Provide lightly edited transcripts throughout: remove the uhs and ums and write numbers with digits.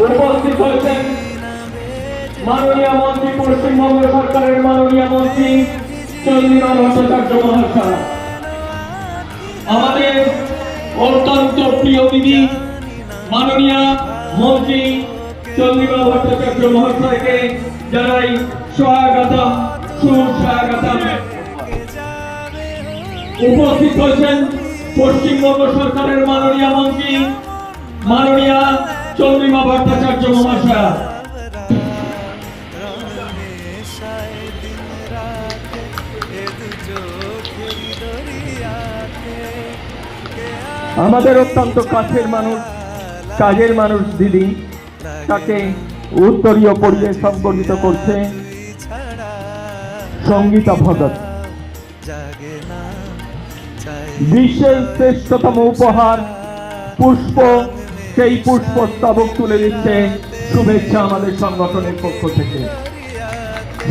উপস্থিত হয়েছেন মাননীয় মন্ত্রী, পশ্চিমবঙ্গ সরকারের মাননীয় মন্ত্রী চন্দ্রিমা ভট্টাচার্য মহাশয়, আমাদের অত্যন্ত প্রিয় দিদি মাননীয় মন্ত্রী চন্দ্রিমা ভট্টাচার্য মহাশয়কে জানাই স্বাগতম, সুস্বাগতম। উপস্থিত হয়েছেন পশ্চিমবঙ্গ সরকারের মাননীয় মন্ত্রী মাননীয় চন্দ্রিমা ভট্টাচার্য মহাশয়। আমাদের অত্যন্ত কাছের মানুষ, কাজের মানুষ দিদি, তাকে উত্তরীয় পরিবেশ সংগঠিত করছে সঙ্গীতা ভগত। বিশ্বের শ্রেষ্ঠতম উপহার পুষ্প, সেই পুষ্পস্তবক তুলে দিচ্ছে শুভেচ্ছা আমাদের সংগঠনের পক্ষ থেকে।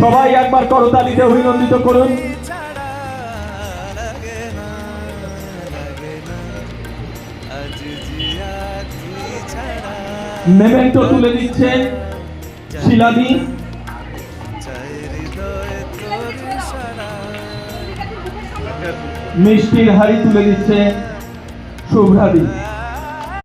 সবাই একবার করতালিতে অভিনন্দিত করুন। মেমেন্টো তুলে দিচ্ছেন শিলাদি, মিষ্টির হাড়ি তুলে দিচ্ছে শুভ্রাদি।